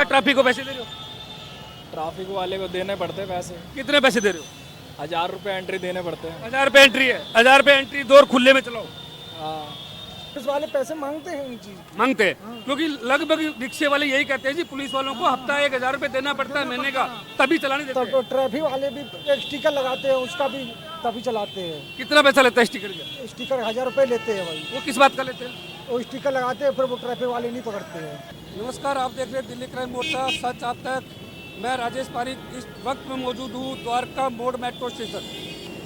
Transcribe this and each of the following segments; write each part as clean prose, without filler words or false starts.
Traffic को पैसे दे रहे हो? ट्रैफिक वाले को देने पड़ते हैं पैसे। कितने पैसे दे रहे हो? 1000 रुपये एंट्री देने पड़ते हैं। 1000 रुपये एंट्री है। 1000 रुपये एंट्री, दो और खुले में चलाओ। हाँ, पुलिस वाले पैसे मांगते हैं इन चीज। मांगते हैं क्योंकि लगभग रिक्शे वाले यही कहते हैं जी, पुलिस वालों को हफ्ता 1000 रुपये देना पड़ता है महीने का, तभी चलाने देते हैं। तो ट्रैफिक वाले भी एक स्टिकर लगाते हैं, उसका भी तभी चलाते हैं। कितना पैसा लेता है स्टिकर का? स्टिकर 1000 रुपये लेते हैं भाई। वो किस बात का लेते हैं? वो स्टिकर लगाते हैं, फिर वो ट्रैफिक वाले नहीं पकड़ते हैं। नमस्कार, आप देख रहे हैं दिल्ली क्राइम मोर्चा सच आप तक। मैं राजेश पारिक इस वक्त में मौजूद हूँ द्वारका मोड़ मेट्रो स्टेशन।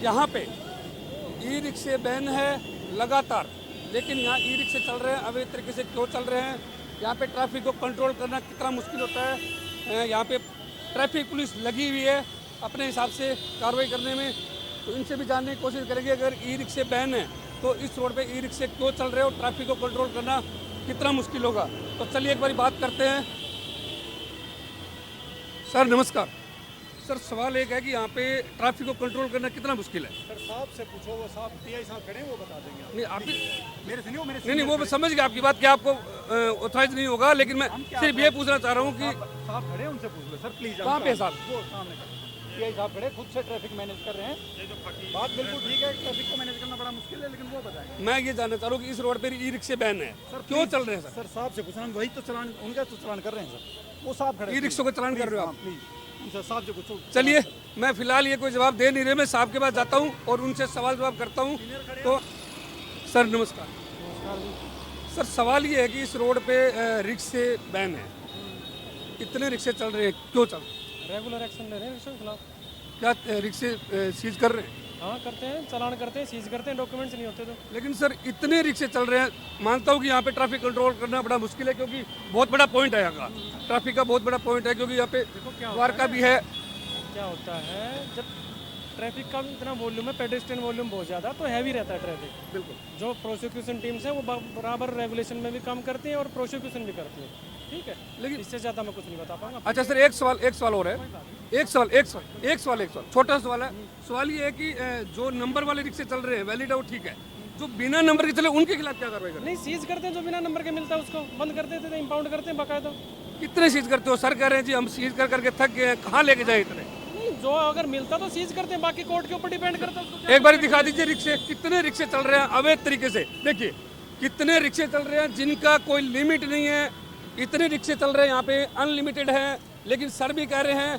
यहाँ पे ई रिक्शे बैन है लगातार, लेकिन यहाँ ई रिक्शे चल रहे हैं अवैध तरीके से। क्यों चल रहे हैं? यहाँ पे ट्रैफिक को कंट्रोल करना कितना मुश्किल होता है। यहाँ पे ट्रैफिक पुलिस लगी हुई है अपने हिसाब से कार्रवाई करने में। तो इनसे भी जानने की कोशिश करेंगे, अगर ई रिक्शे बैन है तो इस रोड पे ई रिक्शे क्यों चल रहे हैं और ट्रैफिक को कंट्रोल करना कितना मुश्किल होगा। तो चलिए एक बार बात करते हैं। सर नमस्कार। सर सवाल एक है कि यहाँ पे ट्रैफिक को कंट्रोल करना कितना मुश्किल है? सर साहब से पूछो, वो साहब टीआई साहब खड़े हैं, वो बता देंगे। नहीं आप मेरे से नहीं हो, मेरे नहीं वो मैं समझ गया आपकी बात कि आपको ऑथराइज नहीं होगा, लेकिन मैं सिर्फ ये पूछना चाह रहा हूँ कि साहब खड़े हैं, उनसे पूछ लो सर प्लीज। कहाँ पे साहब? वो सामने टीआई साहब खड़े, खुद से ट्रैफिक मैनेज कर रहे हैं। बात बिल्कुल ठीक है, ट्रैफिक को मैनेज करना बड़ा मुश्किल है, लेकिन वो बताएं। मैं ये जानना चाह रहा हूँ कि इस रोड पे ई रिक्शे बैन है, क्यों चल रहे हैं सर? सर साहब से पूछना, वही तो चलान, उनका तो चलान कर रहे हैं सर। वो साहब खड़े ई रिक्शों का चलान कर रहे हो आप? प्लीज सर साहब से पूछो। चलिए, मैं फिलहाल ये कोई जवाब दे नहीं रहे, मैं साहब के पास जाता हूँ और उनसे सवाल जवाब करता हूँ। तो सर नमस्कार। सर सवाल ये है कि इस रोड पे रिक्शे बैन है, इतने रिक्शे चल रहे हैं, क्यों चल रहे हैं? रेगुलर एक्शन ले रहे हैं रिक्शे के खिलाफ। क्या रिक्शे सीज कर रहे हैं? हाँ करते हैं, चालान करते हैं, सीज करते हैं, डॉक्यूमेंट्स नहीं होते तो। लेकिन सर इतने रिक्शे चल रहे हैं, मानता हूँ कि यहाँ पे ट्रैफिक कंट्रोल करना बड़ा मुश्किल है, क्योंकि बहुत बड़ा पॉइंट है यहाँ का, ट्रैफिक का बहुत बड़ा पॉइंट है, क्योंकि यहाँ पे द्वारका भी है। क्या होता है जब ट्रैफिक का इतना वॉल्यूम है, पेडेस्ट्रियन वॉल्यूम बहुत ज़्यादा, तो हैवी रहता है ट्रैफिक। बिल्कुल। जो प्रोसिक्यूशन टीम्स हैं वो बराबर रेगुलेशन में भी काम करती हैं और प्रोसिक्यूशन भी करती है, ठीक है। लेकिन इससे ज़्यादा मैं कुछ नहीं बता पाऊंगा। अच्छा सर, एक सवाल और है। एक सवाल छोटा सवाल है। सवाल ये है कि जो नंबर वाले रिक्शे चल रहे हैं वैलिड है, वो ठीक है, जो बिना नंबर के चले उनके खिलाफ क्या कार्रवाई करें? नहीं, सीज करते हैं, जो बिना नंबर के मिलता है उसको बंद कर देते थे, इंपाउंड करते हैं बाकायदा। कितने सीज करते हो? सर कह रहे हैं जी हम सीज कर करके थक गए हैं, कहाँ लेके जाए इतने? नहीं, जो अगर मिलता तो सीज करते हैं, बाकी कोर्ट के ऊपर डिपेंड करता है उसको। एक बार दिखा दीजिए रिक्शे, कितने रिक्शे चल रहे हैं अवैध तरीके से। देखिए कितने रिक्शे चल रहे हैं जिनका कोई लिमिट नहीं है, इतने रिक्शे चल रहे हैं यहाँ पे, अनलिमिटेड है। लेकिन सर भी कह रहे हैं,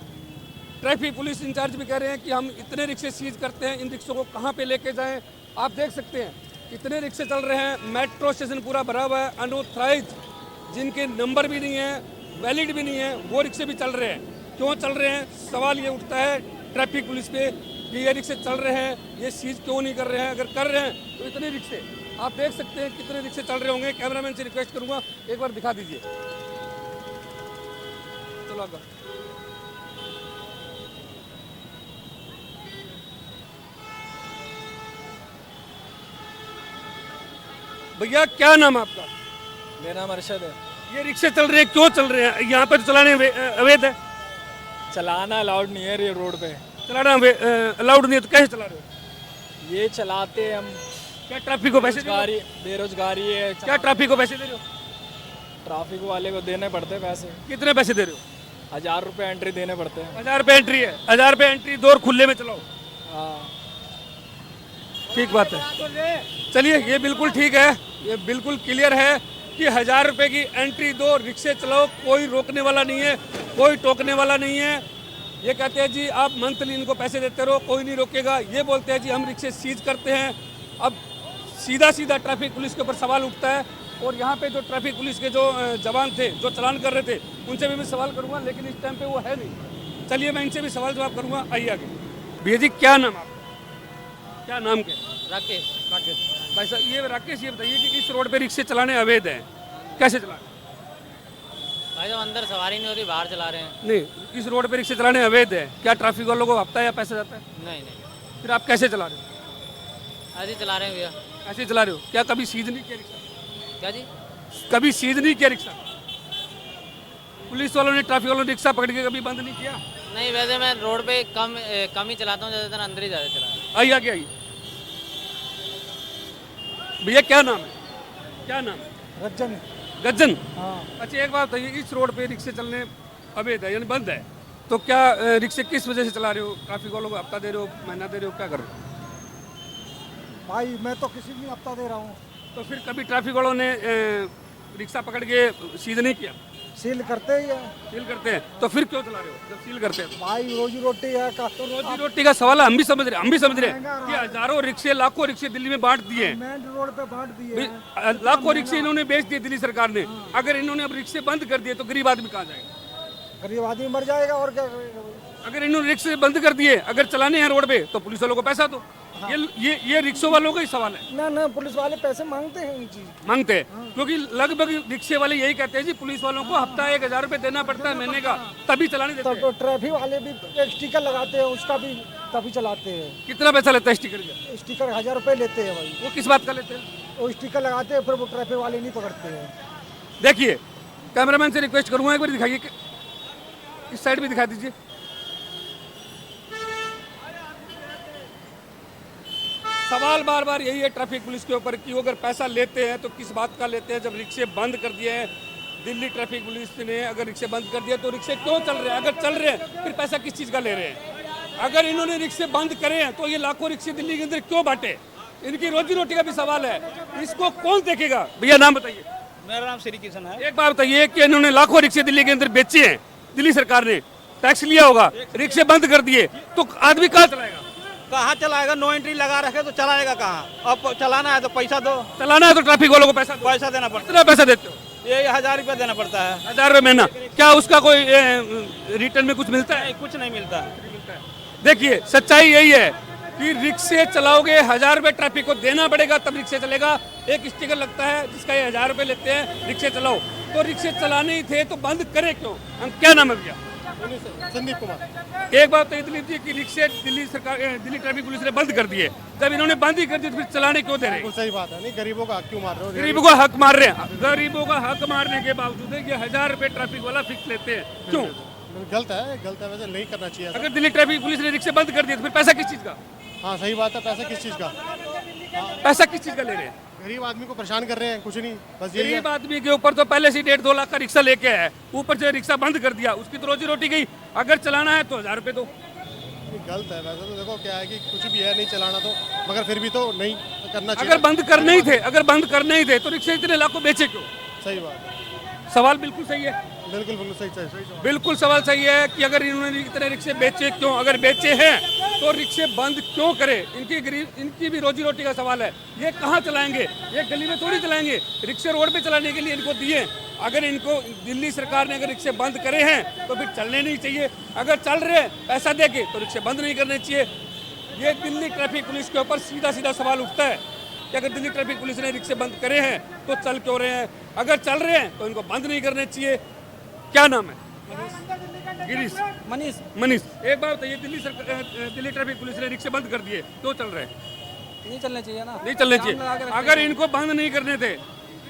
ट्रैफिक पुलिस इंचार्ज भी कह रहे हैं कि हम इतने रिक्शे सीज करते हैं, इन रिक्शों को कहाँ पे लेके जाएं। आप देख सकते हैं कितने रिक्शे चल रहे हैं, मेट्रो स्टेशन पूरा भरा हुआ है, अनऑथराइज जिनके नंबर भी नहीं है, वैलिड भी नहीं है, वो रिक्शे भी चल रहे हैं। क्यों चल रहे हैं? सवाल ये उठता है ट्रैफिक पुलिस पे कि ये रिक्शे चल रहे हैं, ये सीज क्यों नहीं कर रहे हैं? अगर कर रहे हैं तो इतने रिक्शे आप देख सकते हैं कितने रिक्शे चल रहे होंगे। कैमरामैन से रिक्वेस्ट करूंगा एक बार दिखा दीजिए। चलो आगे। भैया क्या नाम है आपका? मेरा नाम अरशद है। ये रिक्शे चल रहे हैं, क्यों चल रहे हैं? यहाँ पे तो चलाने अवैध है। चलाना अलाउड नहीं है ये रोड पे। चलाना अलाउड नहीं है तो कैसे चला रहे हो? ये चलाते हम। क्या ट्रैफिक को पैसे दे रहे हो? बेरोजगारी है। क्या ट्रैफिक को पैसे दे रहे हो? ट्रैफिक वाले को देने पड़ते हैं पैसे। कितने पैसे दे रहे हो? 1000 रुपये एंट्री देने पड़ते हैं। 1000 रुपये एंट्री है। 1000 रुपये एंट्री, दो और खुले में चलाओ। हाँ ठीक बात है। चलिए ये बिल्कुल ठीक है, ये बिल्कुल क्लियर है कि 1000 रुपये की एंट्री दो, रिक्शे चलाओ, कोई रोकने वाला नहीं है, कोई टोकने वाला नहीं है। ये कहते हैं जी आप मंथली इनको पैसे देते रहो, कोई नहीं रोकेगा। ये बोलते हैं जी हम रिक्शे सीज करते हैं। अब सीधा सीधा ट्रैफिक पुलिस के ऊपर सवाल उठता है, और यहाँ पे जो ट्रैफिक पुलिस के जो जवान थे जो चलान कर रहे थे उनसे भी मैं सवाल करूँगा, लेकिन इस टाइम पे वो है नहीं। चलिए मैं इनसे भी सवाल जवाब करूँगा। आइए आगे। भैया जी क्या नाम आपका? क्या नाम क्या? राकेश। भाई साहब ये राकेश, ये बताइए कि इस रोड पे रिक्शे चलाने अवैध हैं, कैसे चला रहे हैं? भाई साहब अंदर सवारी नहीं होती, बाहर चला रहे हैं। नहीं, इस रोड पे रिक्शे चलाने अवैध है, क्या ट्रैफिक वालों को हफ्ता या पैसा जाता है? नहीं, फिर आप कैसे चला रहे हो? ऐसे ही चला रहे हैं भैया। ऐसे चला रहे हो? क्या कभी सीज नहीं किया रिक्शा? क्या जी? कभी सीज नहीं किया रिक्शा? पुलिस वालों ने, ट्रैफिक वालों ने रिक्शा पकड़ के कभी बंद नहीं किया? नहीं, वैसे मैं रोड पे कम ही चलाता हूँ, ज़्यादातर अंदर ही ज़्यादा चलाता हूँ। आइए आगे आइए। भैया क्या नाम है? क्या नाम है? रज्जन। गज्जन। हाँ। अच्छा एक बात बताइए, इस रोड पे रिक्शे चलने अवैध है यानी बंद है। तो क्या रिक्शे किस वजह से चला रहे हो? ट्रैफिक वालों को हफ्ता दे रहे हो, महीना दे रहे हो, क्या कर रहे हो? भाई मैं तो किसी भी हफ्ता दे रहा हूँ। तो फिर कभी ट्रैफिक वालों ने रिक्शा पकड़ के सीज नहीं किया? सील करते ही है सील करते हैं तो फिर क्यों चला रहे हो जब सील करते हैं तो? भाई, रोजी रोटी है का। तो रोजी रोटी का सवाल है, हम भी समझ रहे हैं कि हजारों रिक्शे लाखों रिक्शे दिल्ली में बांट दिए हैं, मेन रोड पे बांट दिए हैं। लाखों रिक्शे इन्होंने बेच दिए दिल्ली सरकार ने। अगर इन्होंने अब रिक्शे बंद कर दिए तो गरीब आदमी कहाँ जाएगा? गरीब आदमी मर जाएगा और क्या करेगा भाई? अगर इन्होंने रिक्शे बंद कर दिए, अगर चलाने हैं रोड पे तो पुलिस वालों को पैसा दो। ये रिक्शों वालों का ही सवाल है। ना पुलिस वाले पैसे मांगते हैं इन चीज। मांगते हैं क्योंकि लगभग रिक्शे वाले यही कहते हैं जी पुलिस वालों को हफ्ता 1000 रुपए देना पड़ता है महीने का, तभी चलाने देते हैं। तो ट्रैफिक वाले भी एक स्टिकर लगाते हैं, उसका भी तभी चलाते हैं। कितना पैसा लेता है स्टिकर का? स्टिकर 1000 रुपए लेते हैं भाई। वो किस बात का लेते हैं? वो स्टिकर लगाते हैं, फिर वो ट्रैफिक वाले नहीं पकड़ते हैं। देखिए कैमरामैन से रिक्वेस्ट करूंगा एक बार दिखाइए, इस साइड भी दिखा दीजिए। सवाल बार बार यही है ट्रैफिक पुलिस के ऊपर कि वो अगर पैसा लेते हैं तो किस बात का लेते हैं? जब रिक्शे बंद कर दिए हैं दिल्ली ट्रैफिक पुलिस ने, अगर रिक्शे बंद कर दिए तो रिक्शे क्यों चल रहे हैं? अगर चल रहे हैं फिर पैसा किस चीज़ का ले रहे हैं? अगर इन्होंने रिक्शे बंद करे हैं तो ये लाखों रिक्शे दिल्ली के अंदर क्यों बांटे? इनकी रोजी रोटी का भी सवाल है, इसको कौन देखेगा? भैया नाम बताइए। मेरा नाम श्री किशन है। एक बात बताइए कि इन्होंने लाखों रिक्शे दिल्ली के अंदर बेचे हैं, दिल्ली सरकार ने टैक्स लिया होगा, रिक्शे बंद कर दिए तो आदमी कहाँ चलाएगा? कहाँ चलाएगा? नो एंट्री लगा रखे तो चलाएगा कहाँ? अब चलाना है तो पैसा दो, चलाना है तो ट्रैफिक वालों को पैसा दो। पैसा देना पड़ता कितना पैसा देते हो? है। ये 1000 रुपया देना पड़ता है। 1000 रुपये महीना। क्या उसका कोई रिटर्न में कुछ मिलता है? नहीं, कुछ नहीं मिलता। देखिए सच्चाई यही है कि रिक्शे चलाओगे 1000 रुपये ट्रैफिक को देना पड़ेगा तब रिक्शे चलेगा। एक स्टिकर लगता है जिसका ये 1000 रुपये लेते हैं, रिक्शे चलाओ। तो रिक्शे चलाने ही थे तो बंद करे क्यों? हम क्या नाम है भैया? संदीप कुमार। एक बात तो दिलीप जी की रिक्शे दिल्ली सरकार दिल्ली ट्रैफिक पुलिस ने बंद कर दिए, जब इन्होंने बंद ही कर दिए तो फिर चलाने क्यों दे रहे हैं? सही बात है, नहीं गरीबों का हक क्यों मार रहे हो? गरीबों का हक मार रहे हैं। गरीबों का हक मारने के बावजूद ये 1000 रुपये ट्रैफिक वाला फिक्स लेते हैं, क्यों? गलत है वैसे नहीं करना चाहिए ऐसा। अगर दिल्ली ट्रैफिक पुलिस ने रिक्शे बंद कर दिए तो फिर पैसा किस चीज का? हाँ सही बात है, पैसा किस चीज़ का? पैसा किस चीज का ले रहे हैं? गरीब आदमी को परेशान कर रहे हैं, कुछ नहीं, बस यही है। गरीब आदमी के ऊपर तो पहले से 1.5-2 लाख का रिक्शा लेके आया है, ऊपर से रिक्शा बंद कर दिया, उसकी तो रोजी रोटी गई। अगर चलाना है तो 1000 रुपये दो। गलत है वैसे तो। देखो क्या है कि कुछ भी है नहीं चलाना तो, मगर फिर भी तो नहीं करना चाहिए। अगर बंद करने ही थे तो रिक्शे इतने लाखों बेचे क्यों? सही बात है, सवाल बिल्कुल सही है, बिल्कुल सही सवाल। बिल्कुल सवाल सही है कि अगर इन्होंने इतने रिक्शे बेचे क्यों? अगर बेचे हैं तो रिक्शे बंद क्यों करे? इनकी भी रोजी रोटी का सवाल है। ये कहाँ चलाएंगे? ये गली में थोड़ी चलाएंगे, रिक्शे रोड पे चलाने के लिए इनको दिए। अगर इनको दिल्ली सरकार ने अगर रिक्शे बंद करे हैं तो फिर चलने नहीं चाहिए। अगर चल रहे हैं पैसा दे के तो रिक्शे बंद नहीं करने चाहिए। ये दिल्ली ट्रैफिक पुलिस के ऊपर सीधा सवाल उठता है कि अगर दिल्ली ट्रैफिक पुलिस ने रिक्शे बंद करे हैं तो चल क्यों रहे हैं? अगर चल रहे हैं तो इनको बंद नहीं करने चाहिए। क्या नाम है? गिरीश। मनीष। एक बात बताइए, दिल्ली ट्रैफिक पुलिस ने रिक्शे बंद कर दिए, क्यों चल रहे हैं? नहीं चलने चाहिए ना। नहीं चलने चाहिए। अगर इनको बंद नहीं करने थे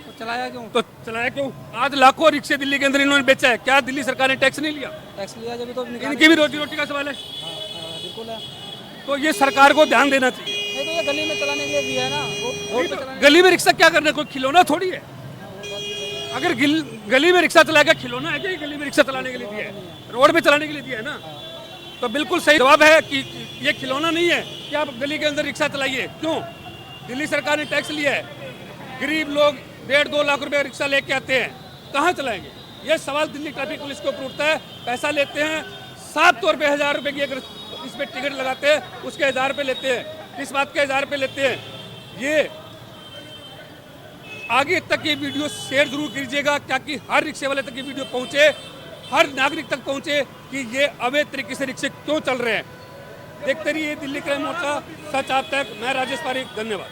तो चलाया क्यों? तो चलाया क्यों? आज लाखों रिक्शे दिल्ली के अंदर इन्होंने बेचा है, क्या दिल्ली सरकार ने टैक्स नहीं लिया? टैक्स लिया जब तो इनकी भी रोजी रोटी का सवाल है, बिल्कुल है। तो ये सरकार को ध्यान देना चाहिए। नहीं तो ये गली में चलाने के लिए दिया है ना, रोड पे चलाने। गली में रिक्शा क्या करना है? कोई खिलौना थोड़ी है। अगर गली में रिक्शा चलाएगा, खिलौना है क्या? गली में रिक्शा चलाने के लिए दिया है, रोड पे चलाने के लिए दिया है ना। तो बिल्कुल सही जवाब है कि ये खिलौना नहीं है कि आप गली के अंदर रिक्शा चलाइए। क्यों? दिल्ली सरकार ने टैक्स लिया है, गरीब लोग 1.5-2 लाख रुपए रिक्शा लेके आते हैं, कहाँ चलाएंगे? ये सवाल दिल्ली ट्रैफिक पुलिस को ऊपर उठता है। पैसा लेते हैं साफ तौर पे 1000 रुपए की, अगर इसमें टिकट लगाते हैं उसके 1000 रुपये लेते हैं। किस बात के 1000 रुपये लेते हैं? ये आगे तक ये वीडियो शेयर जरूर कीजिएगा ताकि हर रिक्शे वाले तक ये वीडियो पहुंचे, हर नागरिक तक पहुंचे कि ये अवैध तरीके से रिक्शे क्यों चल रहे हैं। देखते रहिए दिल्ली क्राइम मोर्चा, सच आप तक। मैं राजेश पारीक, धन्यवाद।